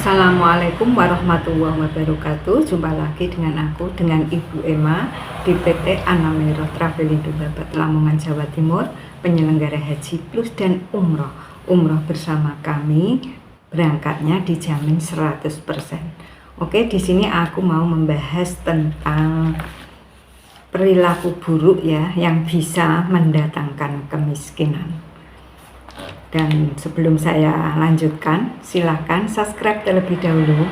Assalamualaikum warahmatullahi wabarakatuh. Jumpa lagi dengan aku, dengan Ibu Emma di PT Anamero Travelindo Babat Lamongan, Jawa Timur, penyelenggara haji plus dan umroh. Umroh bersama kami, berangkatnya dijamin 100%. Oke, di sini aku mau membahas tentang perilaku buruk ya yang bisa mendatangkan kemiskinan. Dan sebelum saya lanjutkan, silahkan subscribe terlebih dahulu.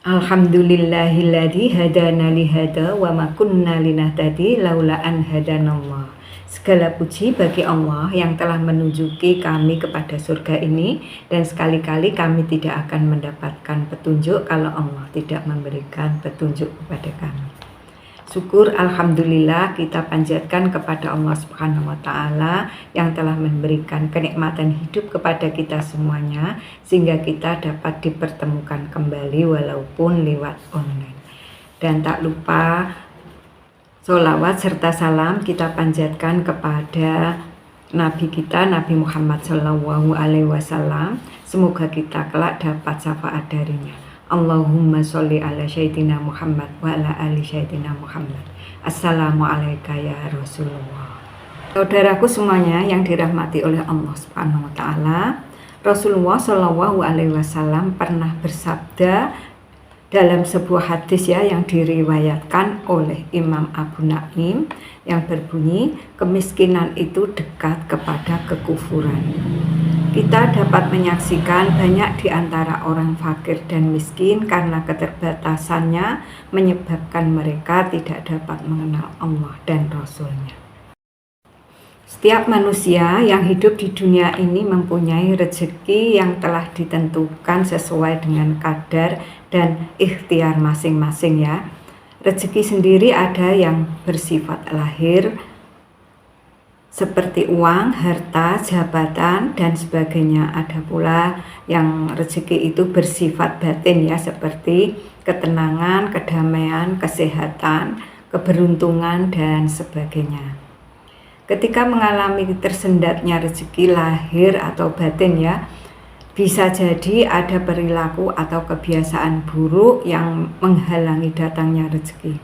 Alhamdulillahilladzi hadana lihada wa ma kunna linahtadi laula an hadanallah. Segala puji bagi Allah yang telah menunjuki kami kepada surga ini, dan sekali-kali kami tidak akan mendapatkan petunjuk kalau Allah tidak memberikan petunjuk kepada kami. Syukur alhamdulillah kita panjatkan kepada Allah Subhanahu wa taala yang telah memberikan kenikmatan hidup kepada kita semuanya sehingga kita dapat dipertemukan kembali walaupun lewat online. Dan tak lupa sholawat serta salam kita panjatkan kepada Nabi kita, Nabi Muhammad SAW. Semoga kita kelak dapat syafaat darinya. Allahumma sholli ala sayyidina Muhammad wa ala ali sayyidina Muhammad. Assalamualaikum ya Rasulullah. Saudaraku semuanya yang dirahmati oleh Allah Subhanahu wa taala, Rasulullah SAW pernah bersabda dalam sebuah hadis ya yang diriwayatkan oleh Imam Abu Naim yang berbunyi, kemiskinan itu dekat kepada kekufuran. Kita dapat menyaksikan banyak di antara orang fakir dan miskin karena keterbatasannya menyebabkan mereka tidak dapat mengenal Allah dan Rasul-Nya. Setiap manusia yang hidup di dunia ini mempunyai rezeki yang telah ditentukan sesuai dengan kadar dan ikhtiar masing-masing ya. Rezeki sendiri ada yang bersifat lahir seperti uang, harta, jabatan dan sebagainya. Ada pula yang rezeki itu bersifat batin ya, seperti ketenangan, kedamaian, kesehatan, keberuntungan dan sebagainya. Ketika mengalami tersendatnya rezeki lahir atau batin ya, bisa jadi ada perilaku atau kebiasaan buruk yang menghalangi datangnya rezeki.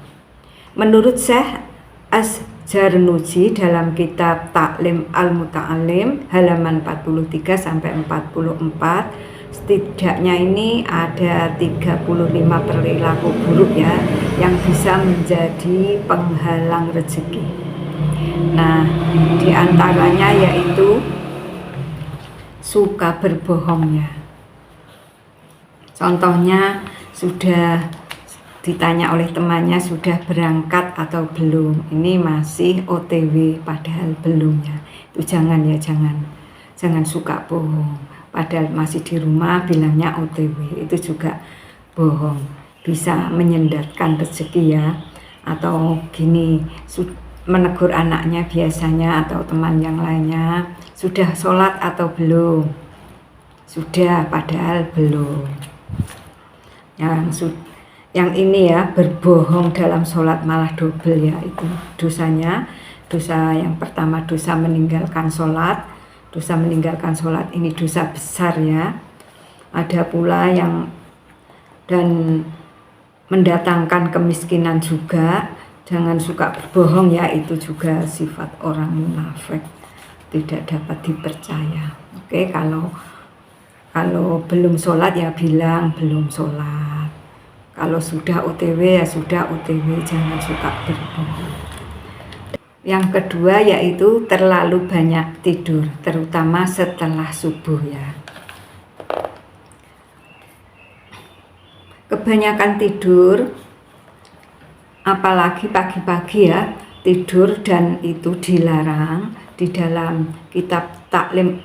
Menurut Syekh Az-Zarnuji dalam kitab Ta'lim Al-Muta'alim halaman 43 sampai 44, setidaknya ini ada 35 perilaku buruk ya yang bisa menjadi penghalang rezeki. Nah, diantaranya yaitu suka berbohongnya. Contohnya sudah ditanya oleh temannya sudah berangkat atau belum, ini masih OTW padahal belumnya. Itu jangan ya, jangan suka bohong. Padahal masih di rumah bilangnya OTW, itu juga bohong. Bisa menyendatkan rezeki ya. Atau gini, menegur anaknya biasanya atau teman yang lainnya, sudah sholat atau belum? Sudah padahal belum. Yang ini ya, berbohong dalam sholat malah double ya, itu dosanya. Dosa yang pertama dosa meninggalkan sholat. Dosa meninggalkan sholat ini dosa besar ya. Ada pula yang dan mendatangkan kemiskinan juga. Jangan suka berbohong ya, itu juga sifat orang munafik, tidak dapat dipercaya. Oke, kalau belum sholat ya bilang belum sholat. Kalau sudah OTW ya sudah OTW, jangan suka berbohong. Yang kedua yaitu terlalu banyak tidur, terutama setelah subuh ya. Kebanyakan tidur, apalagi pagi-pagi ya, tidur, dan itu dilarang. Di dalam kitab Ta'lim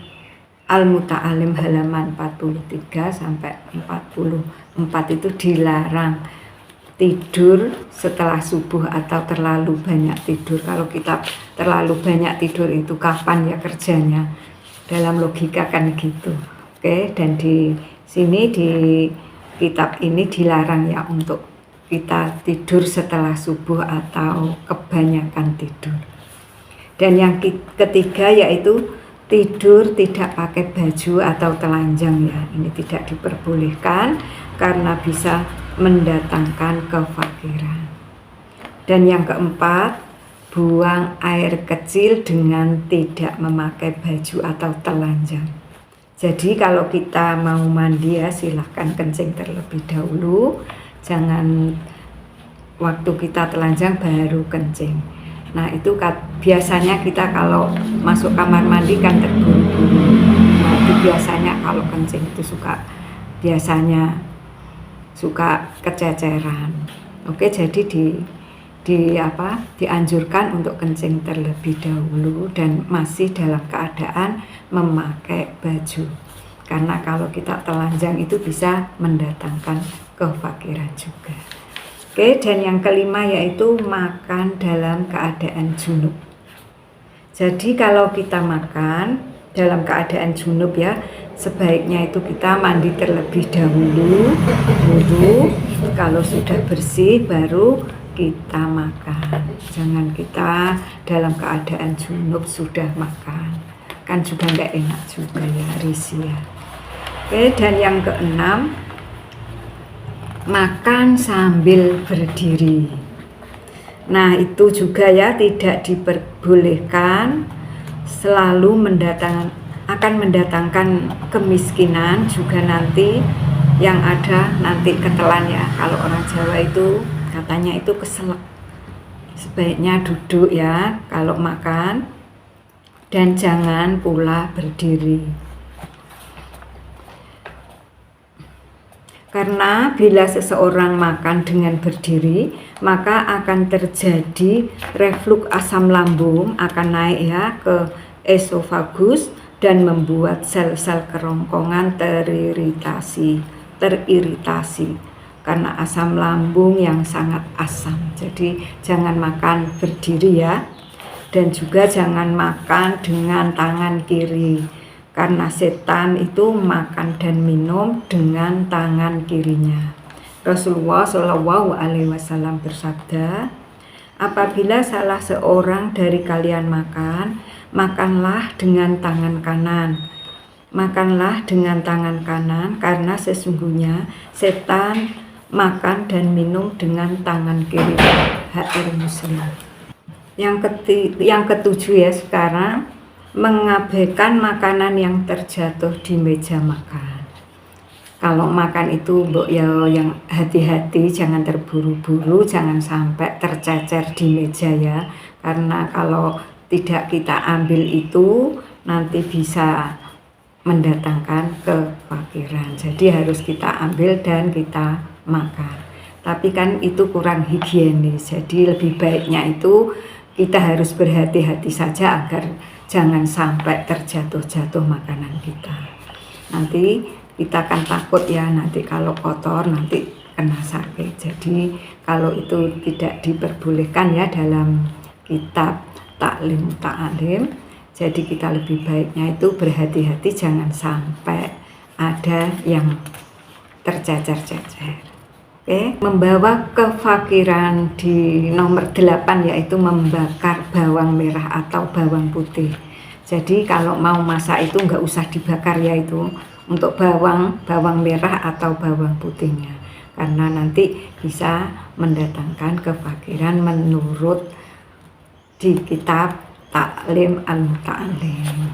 Al-Muta'alim halaman 43 sampai 44 itu dilarang tidur setelah subuh atau terlalu banyak tidur. Kalau kita terlalu banyak tidur itu kapan ya kerjanya? Dalam logika kan gitu. Oke, dan di sini di kitab ini dilarang ya untuk kita tidur setelah subuh atau kebanyakan tidur. Dan yang ketiga yaitu tidur tidak pakai baju atau telanjang ya. Ini tidak diperbolehkan karena bisa mendatangkan kefakiran. Dan yang keempat, buang air kecil dengan tidak memakai baju atau telanjang. Jadi kalau kita mau mandi ya silahkan kencing terlebih dahulu. Jangan waktu kita telanjang baru kencing. Nah itu biasanya kita kalau masuk kamar mandi kan terburu-buru. Nah itu biasanya kalau kencing itu biasanya suka kececeran. Oke, jadi dianjurkan untuk kencing terlebih dahulu dan masih dalam keadaan memakai baju. Karena kalau kita telanjang itu bisa mendatangkan kefakiran juga. Oke, dan yang kelima yaitu makan dalam keadaan junub. Jadi kalau kita makan dalam keadaan junub ya, sebaiknya itu kita mandi terlebih dahulu, wudu. Kalau sudah bersih baru kita makan. Jangan kita dalam keadaan junub sudah makan. Kan juga nggak enak juga ya, risih ya. Oke, dan yang keenam, makan sambil berdiri. Nah itu juga ya tidak diperbolehkan, selalu akan mendatangkan kemiskinan juga nanti, yang ada nanti ketelan ya. Kalau orang Jawa itu katanya itu keselak. Sebaiknya duduk ya kalau makan, dan jangan pula berdiri. Karena bila seseorang makan dengan berdiri, maka akan terjadi reflux asam lambung, akan naik ya ke esofagus dan membuat sel-sel kerongkongan teriritasi karena asam lambung yang sangat asam. Jadi jangan makan berdiri ya, dan juga jangan makan dengan tangan kiri. Karena setan itu makan dan minum dengan tangan kirinya. Rasulullah Shallallahu Alaihi Wasallam bersabda, apabila salah seorang dari kalian makan, makanlah dengan tangan kanan. Makanlah dengan tangan kanan, karena sesungguhnya setan makan dan minum dengan tangan kiri. Hadits Muslim. Yang ketujuh ya sekarang, mengabaikan makanan yang terjatuh di meja makan. Kalau makan itu ya yang hati-hati, jangan terburu-buru, jangan sampai tercecer di meja ya. Karena kalau tidak kita ambil itu nanti bisa mendatangkan kefakiran. Jadi harus kita ambil dan kita makan. Tapi kan itu kurang higienis. Jadi lebih baiknya itu kita harus berhati-hati saja agar jangan sampai terjatuh-jatuh makanan kita. Nanti kita akan takut ya, nanti kalau kotor nanti kena sakit. Jadi kalau itu tidak diperbolehkan ya dalam kitab taklim ta'alim. Jadi kita lebih baiknya itu berhati-hati, jangan sampai ada yang tercecer-cecer. Oke, membawa kefakiran di nomor 8 yaitu membakar bawang merah atau bawang putih. Jadi kalau mau masak itu nggak usah dibakar ya, itu untuk bawang merah atau bawang putihnya, karena nanti bisa mendatangkan kefakiran menurut di kitab taklim al-muta'alim.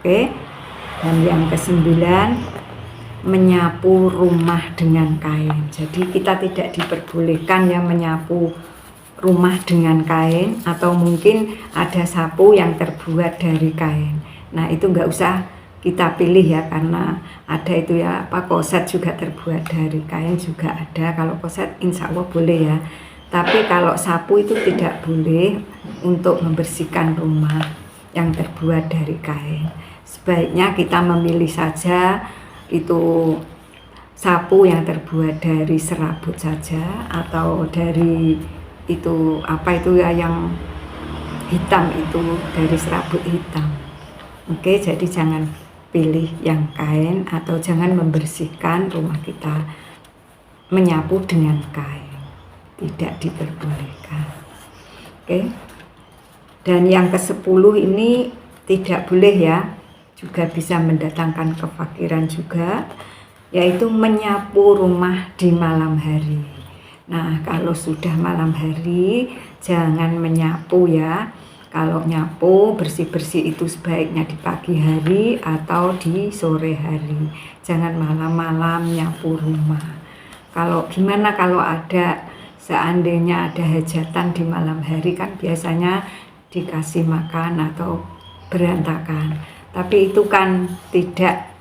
Oke, dan yang ke-9, menyapu rumah dengan kain. Jadi kita tidak diperbolehkan ya menyapu rumah dengan kain, atau mungkin ada sapu yang terbuat dari kain. Nah itu nggak usah kita pilih ya, karena ada itu ya koset juga terbuat dari kain juga ada. Kalau koset insya Allah boleh ya, tapi kalau sapu itu tidak boleh untuk membersihkan rumah yang terbuat dari kain. Sebaiknya kita memilih saja itu sapu yang terbuat dari serabut saja, atau dari itu apa itu ya yang hitam, itu dari serabut hitam. Oke, jadi jangan pilih yang kain, atau jangan membersihkan rumah kita menyapu dengan kain, tidak diperbolehkan. Oke, Dan yang ke-10 ini tidak boleh ya, juga bisa mendatangkan kefakiran juga, yaitu menyapu rumah di malam hari. Nah, kalau sudah malam hari jangan menyapu ya. Kalau nyapu bersih-bersih itu sebaiknya di pagi hari atau di sore hari. Jangan malam-malam nyapu rumah. Kalau gimana kalau seandainya ada hajatan di malam hari, kan biasanya dikasih makan atau berantakan. Tapi itu kan tidak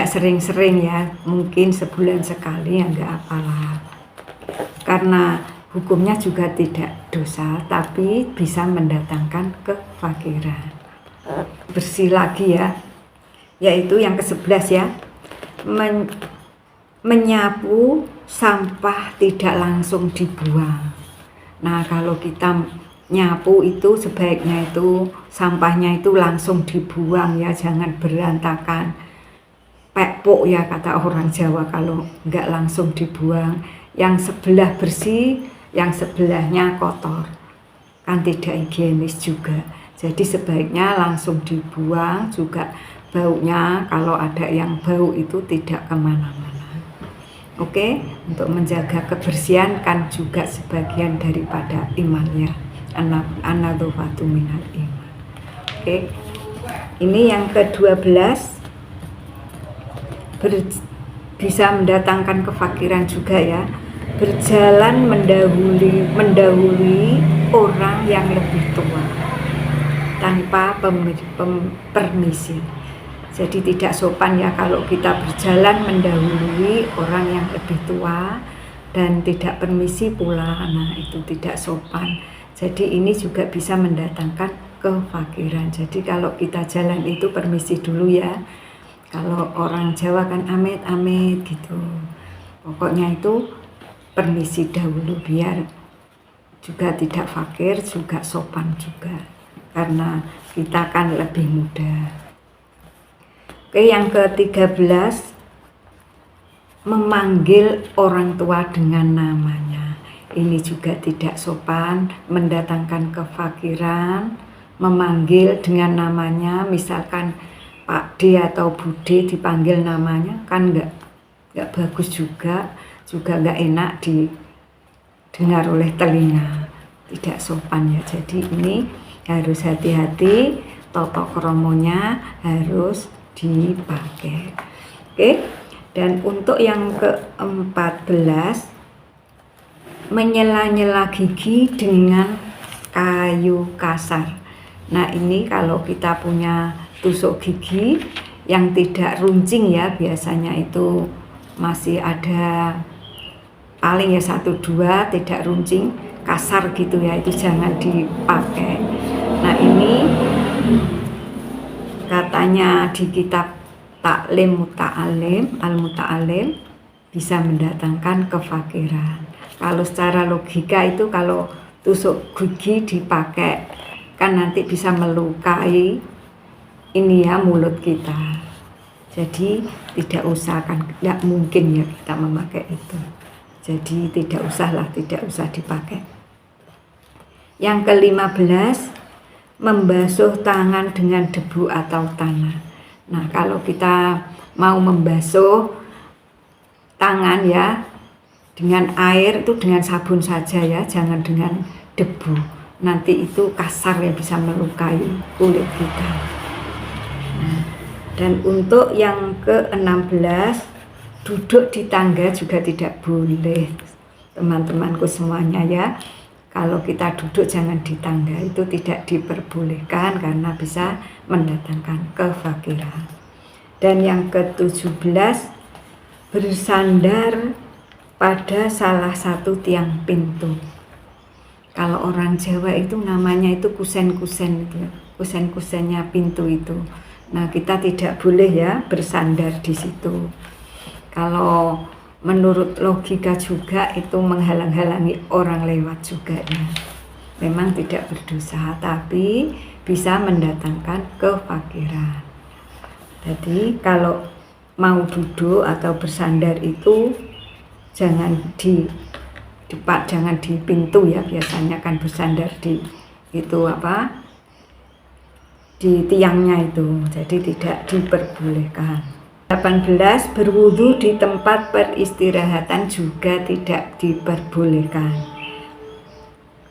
sering-sering ya, mungkin sebulan sekali ya enggak apalah. Karena hukumnya juga tidak dosa, tapi bisa mendatangkan kefakiran. Bersih lagi ya, yaitu yang ke-11 ya, menyapu sampah tidak langsung dibuang. Nah, kalau kita nyapu itu sebaiknya itu sampahnya itu langsung dibuang ya, jangan berantakan. Pekpok ya kata orang Jawa, kalau nggak langsung dibuang. Yang sebelah bersih, yang sebelahnya kotor. Kan tidak higienis juga. Jadi sebaiknya langsung dibuang, juga baunya kalau ada yang bau itu tidak kemana-mana. Oke, untuk menjaga kebersihan kan juga sebagian daripada imannya. An-nadhofatu minal iman. Oke, ini yang ke-12, bisa mendatangkan kefakiran juga ya. Berjalan mendahului orang yang lebih tua tanpa permisi. Jadi tidak sopan ya kalau kita berjalan mendahului orang yang lebih tua dan tidak permisi pula. Nah, itu tidak sopan. Jadi ini juga bisa mendatangkan kefakiran. Jadi kalau kita jalan itu permisi dulu ya. Kalau orang Jawa kan amit-amit gitu. Pokoknya itu permisi dahulu biar juga tidak fakir, juga sopan juga. Karena kita kan lebih muda. Oke, yang ke-13, memanggil orang tua dengan namanya. Ini juga tidak sopan, mendatangkan kefakiran. Memanggil dengan namanya, misalkan Pak D atau Bu D dipanggil namanya, kan nggak bagus juga nggak enak didengar oleh telinga, tidak sopan ya. Jadi ini harus hati-hati, tata kromonya harus dipakai. Oke, dan untuk yang ke-14, menyela-nyela gigi dengan kayu kasar. Nah, ini kalau kita punya tusuk gigi yang tidak runcing ya, biasanya itu masih ada paling ya 1-2 tidak runcing, kasar gitu ya, itu jangan dipakai. Nah, ini katanya di kitab Taklim Muta'alim, Al-Muta'alim, bisa mendatangkan kefakiran. Kalau secara logika itu kalau tusuk gigi dipakai kan nanti bisa melukai ini ya mulut kita. Jadi tidak usah, kan tidak mungkin ya kita memakai itu. Jadi tidak usah dipakai. Yang ke-15, membasuh tangan dengan debu atau tanah. Nah, kalau kita mau membasuh tangan ya dengan air itu dengan sabun saja ya, jangan dengan debu. Nanti itu kasar ya, bisa melukai kulit kita. Nah, dan untuk yang ke-16, duduk di tangga juga tidak boleh, teman-temanku semuanya ya. Kalau kita duduk jangan di tangga, itu tidak diperbolehkan karena bisa mendatangkan kefakiran. Dan yang ke-17, bersandar pada salah satu tiang pintu. Kalau orang Jawa itu namanya itu kusen-kusen itu, kusen-kusennya pintu itu. Nah, kita tidak boleh ya bersandar di situ. Kalau menurut logika juga itu menghalang-halangi orang lewat juga ya. Memang tidak berdosa, tapi bisa mendatangkan kefakiran. Jadi kalau mau duduk atau bersandar itu jangan di pintu ya, biasanya kan bersandar di itu di tiangnya itu, jadi tidak diperbolehkan. 18. Berwudu di tempat peristirahatan juga tidak diperbolehkan.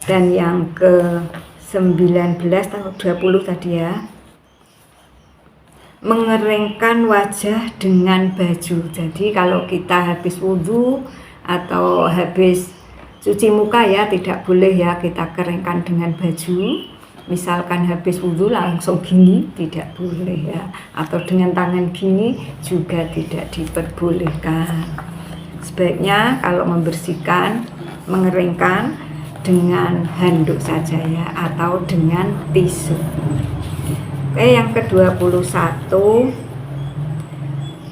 Dan yang ke-19 atau 20 tadi ya, mengeringkan wajah dengan baju. Jadi kalau kita habis wudu atau habis cuci muka ya, tidak boleh ya kita keringkan dengan baju. Misalkan habis wudhu langsung gini, tidak boleh ya, atau dengan tangan gini juga tidak diperbolehkan. Sebaiknya kalau membersihkan, mengeringkan dengan handuk saja ya, atau dengan tisu. Oke, yang ke-21,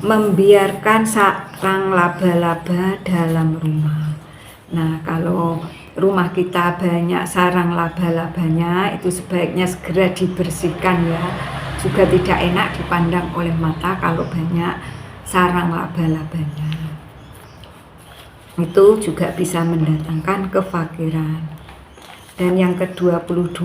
membiarkan sarang laba-laba dalam rumah. Nah, kalau rumah kita banyak sarang laba-labanya, itu sebaiknya segera dibersihkan ya. Juga tidak enak dipandang oleh mata kalau banyak sarang laba-labanya. Itu juga bisa mendatangkan kefakiran. Dan yang ke-22,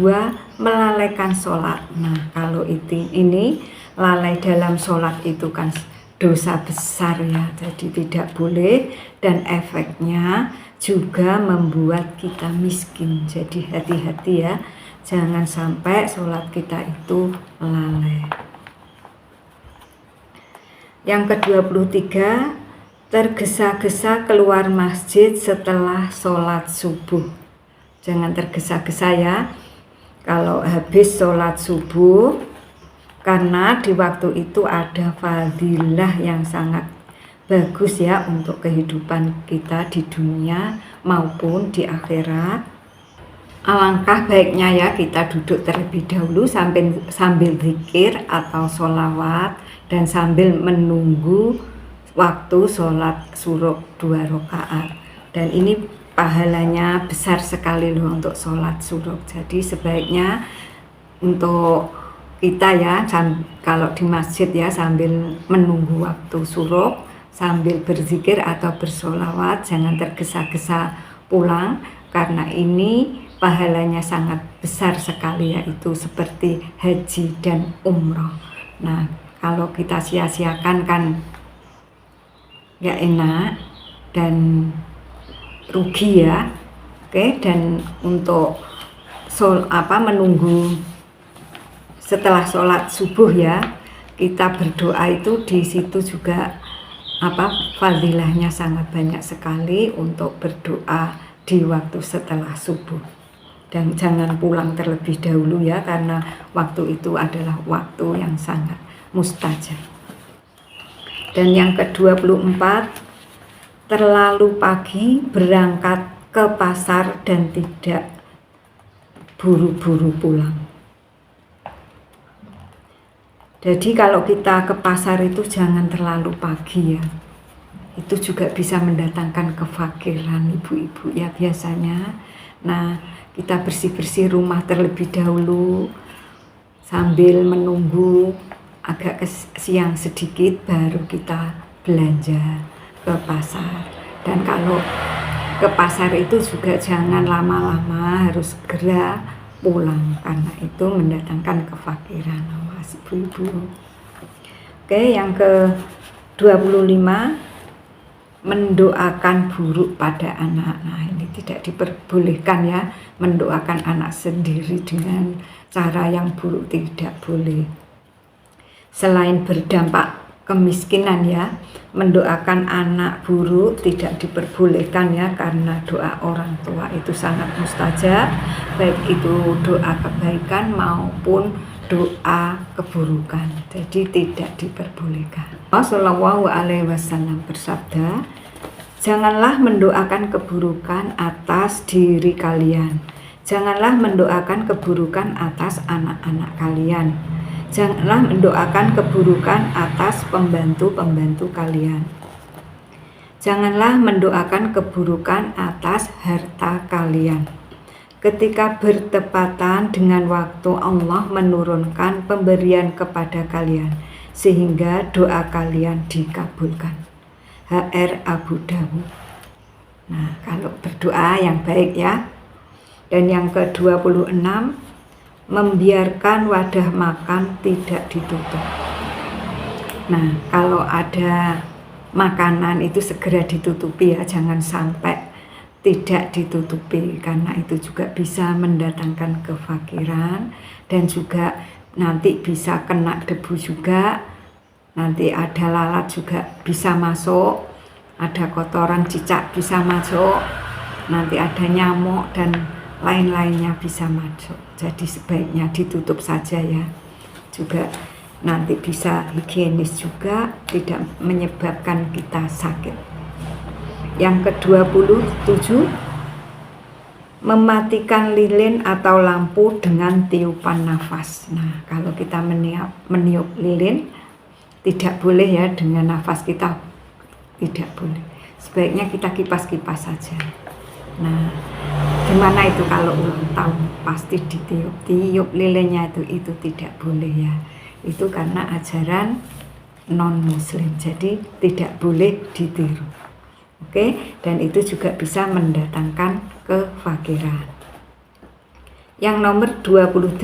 melalaikan sholat. Nah, kalau ini lalai dalam sholat itu kan dosa besar ya, jadi tidak boleh, dan efeknya juga membuat kita miskin. Jadi hati-hati ya, jangan sampai sholat kita itu lalai. Yang ke-23, tergesa-gesa keluar masjid setelah sholat subuh. Jangan tergesa-gesa ya kalau habis sholat subuh, karena di waktu itu ada fadilah yang sangat bagus ya untuk kehidupan kita di dunia maupun di akhirat. Alangkah baiknya ya kita duduk terlebih dahulu sambil zikir atau sholawat, dan sambil menunggu waktu sholat suruk 2 rakaat. Dan ini pahalanya besar sekali loh untuk sholat suruk. Jadi sebaiknya untuk kita ya, kalau di masjid ya, sambil menunggu waktu suruk, sambil berzikir atau bersolawat, jangan tergesa-gesa pulang, karena ini pahalanya sangat besar sekali, yaitu seperti haji dan umroh. Nah, kalau kita sia-siakan kan gak enak dan rugi ya. Oke, dan untuk menunggu setelah sholat subuh ya, kita berdoa itu di situ juga fadilahnya sangat banyak sekali untuk berdoa di waktu setelah subuh. Dan jangan pulang terlebih dahulu ya, karena waktu itu adalah waktu yang sangat mustajab. Dan yang ke-24, terlalu pagi berangkat ke pasar dan tidak buru-buru pulang. Jadi kalau kita ke pasar itu jangan terlalu pagi ya. Itu juga bisa mendatangkan kefakiran ibu-ibu ya biasanya. Nah, kita bersih-bersih rumah terlebih dahulu sambil menunggu agak siang sedikit, baru kita belanja ke pasar. Dan kalau ke pasar itu juga jangan lama-lama, harus segera pulang, karena itu mendatangkan kefakiran. Awas ibu-ibu. Oke, yang ke-25, mendoakan buruk pada anak. Nah, ini tidak diperbolehkan ya, mendoakan anak sendiri dengan cara yang buruk, tidak boleh. Selain berdampak kemiskinan ya, mendoakan anak buruk tidak diperbolehkan ya, karena doa orang tua itu sangat mustajab, baik itu doa kebaikan maupun doa keburukan, jadi tidak diperbolehkan. Sallallahu alaihi wasallam bersabda, janganlah mendoakan keburukan atas diri kalian, janganlah mendoakan keburukan atas anak-anak kalian, janganlah mendoakan keburukan atas pembantu-pembantu kalian, janganlah mendoakan keburukan atas harta kalian. Ketika bertepatan dengan waktu Allah menurunkan pemberian kepada kalian, sehingga doa kalian dikabulkan. HR Abu Dawud. Nah, kalau berdoa yang baik ya. Dan yang ke-26, membiarkan wadah makan tidak ditutup. Nah, kalau ada makanan itu segera ditutupi ya, jangan sampai tidak ditutupi, karena itu juga bisa mendatangkan kefakiran dan juga nanti bisa kena debu juga, nanti ada lalat juga bisa masuk, ada kotoran cicak bisa masuk, nanti ada nyamuk dan lain-lainnya bisa masuk. Jadi sebaiknya ditutup saja ya, juga nanti bisa higienis juga, tidak menyebabkan kita sakit. Yang ke-27, mematikan lilin atau lampu dengan tiupan nafas. Nah, kalau kita meniup lilin, tidak boleh ya dengan nafas kita, tidak boleh. Sebaiknya kita kipas-kipas saja. Nah, gimana itu kalau ulang tahun? Pasti ditiup lilinnya itu tidak boleh ya. Itu karena ajaran non-muslim, jadi tidak boleh ditiru. Oke, dan itu juga bisa mendatangkan kefakiran. Yang nomor 28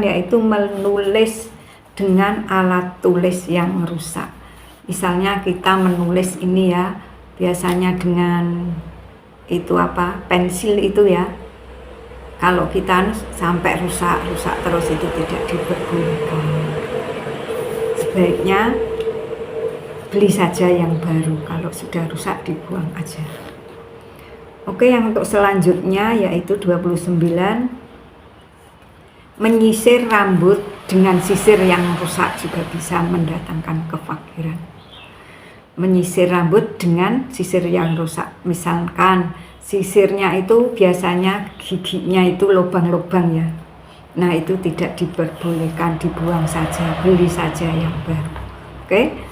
yaitu menulis dengan alat tulis yang rusak. Misalnya kita menulis ini ya, biasanya dengan itu pensil itu ya. Kalau kita sampai rusak terus itu tidak diperbolehkan. Sebaiknya beli saja yang baru, kalau sudah rusak dibuang aja. Oke, yang untuk selanjutnya yaitu 29, menyisir rambut dengan sisir yang rusak juga bisa mendatangkan kefakiran. Menyisir rambut dengan sisir yang rusak, misalkan sisirnya itu biasanya giginya itu lubang-lubang ya. Nah, itu tidak diperbolehkan, dibuang saja, beli saja yang baru. Oke.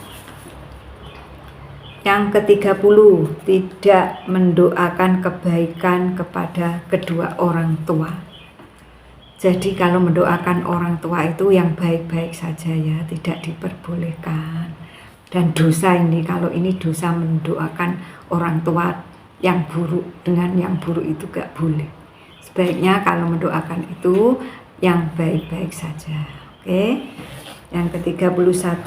Yang ke-30, tidak mendoakan kebaikan kepada kedua orang tua. Jadi kalau mendoakan orang tua itu yang baik-baik saja ya, tidak diperbolehkan. Dan dosa ini, kalau ini dosa mendoakan orang tua yang buruk, dengan yang buruk itu gak boleh. Sebaiknya kalau mendoakan itu yang baik-baik saja. Oke. Yang ke-31,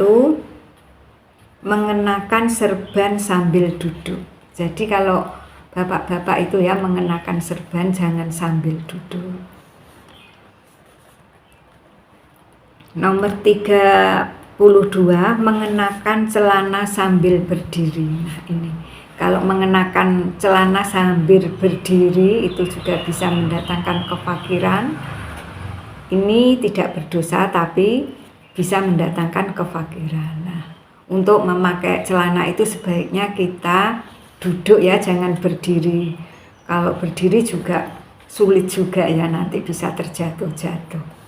mengenakan serban sambil duduk. Jadi kalau bapak-bapak itu ya mengenakan serban jangan sambil duduk. Nomor 32, mengenakan celana sambil berdiri. Nah, ini kalau mengenakan celana sambil berdiri itu juga bisa mendatangkan kefakiran. Ini tidak berdosa tapi bisa mendatangkan kefakiran. Nah, untuk memakai celana itu sebaiknya kita duduk ya, jangan berdiri. Kalau berdiri juga sulit juga ya, nanti bisa terjatuh-jatuh.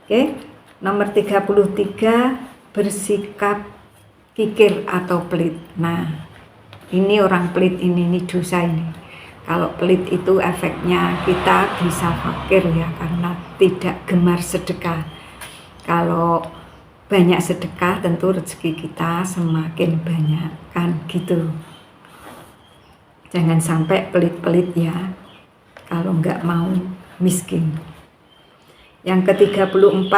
Oke, nomor 33, bersikap kikir atau pelit. Nah, ini orang pelit ini dosa ini. Kalau pelit itu efeknya kita bisa fakir ya, karena tidak gemar sedekah. Kalau banyak sedekah tentu rezeki kita semakin banyak, kan gitu. Jangan sampai pelit-pelit ya, kalau nggak mau miskin. Yang ke-34,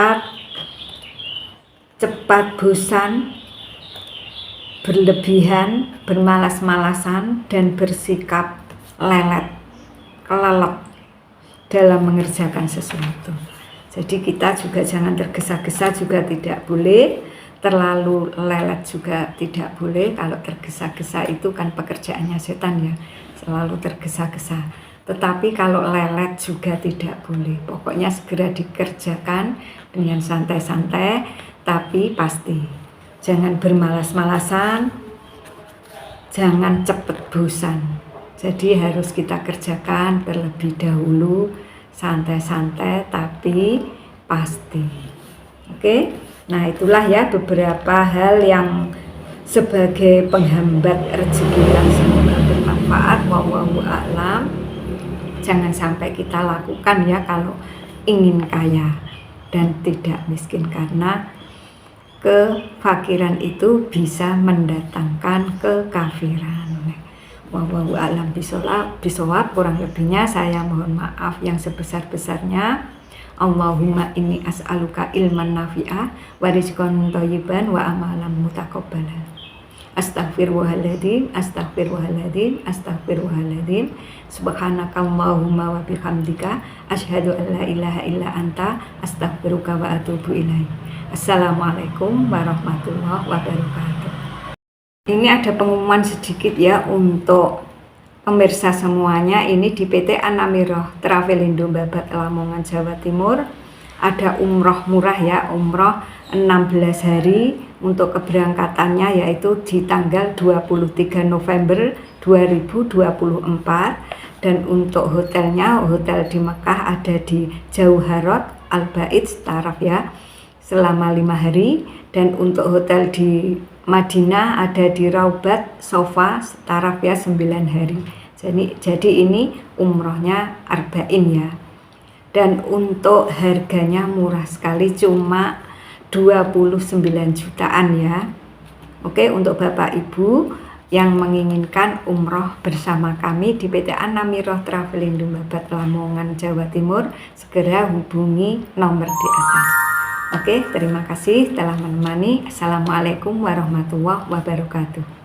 cepat bosan, berlebihan, bermalas-malasan, dan bersikap kelelep dalam mengerjakan sesuatu. Jadi kita juga jangan tergesa-gesa, juga tidak boleh, terlalu lelet juga tidak boleh. Kalau tergesa-gesa itu kan pekerjaannya setan ya, selalu tergesa-gesa. Tetapi kalau lelet juga tidak boleh. Pokoknya segera dikerjakan dengan santai-santai, tapi pasti. Jangan bermalas-malasan, jangan cepat bosan. Jadi harus kita kerjakan terlebih dahulu, santai-santai tapi pasti. Oke, nah itulah ya beberapa hal yang sebagai penghambat rezeki yang semoga bermanfaat. Wallahu a'lam. Jangan sampai kita lakukan ya kalau ingin kaya dan tidak miskin, karena kefakiran itu bisa mendatangkan kekafiran. Wallahu a'lam bishawab. Kurang lebihnya saya mohon maaf yang sebesar-besarnya. Allahumma inni as'aluka ilman nafi'ah wa rizqan thayyiban wa amalan mutaqabbalan. Astaghfirullahaladzim, astaghfirullahaladzim, astaghfirullahaladzim. Subhanakallahumma wa bihamdika asyhadu an la ilaha illa anta astaghfiruka wa atubu ilaik. Assalamualaikum warahmatullahi wabarakatuh. Ini ada pengumuman sedikit ya untuk pemirsa semuanya. Ini di PT Anamiroh Travelindo Babat Lamongan Jawa Timur ada umroh murah ya, umroh 16 hari untuk keberangkatannya, yaitu di tanggal 23 November 2024. Dan untuk hotelnya, hotel di Mekah ada di Jauharot Al-Bait Taraf ya, selama 5 hari. Dan untuk hotel di Madinah ada di Raubat Sofa Taraf ya, 9 hari. Jadi ini umrohnya arba'in ya. Dan untuk harganya murah sekali, cuma 29 jutaan ya. Oke, untuk Bapak Ibu yang menginginkan umroh bersama kami di PT Anamiroh Travelindo Babat Lamongan Jawa Timur, segera hubungi nomor di atas. Oke, terima kasih telah menemani. Assalamualaikum warahmatullahi wabarakatuh.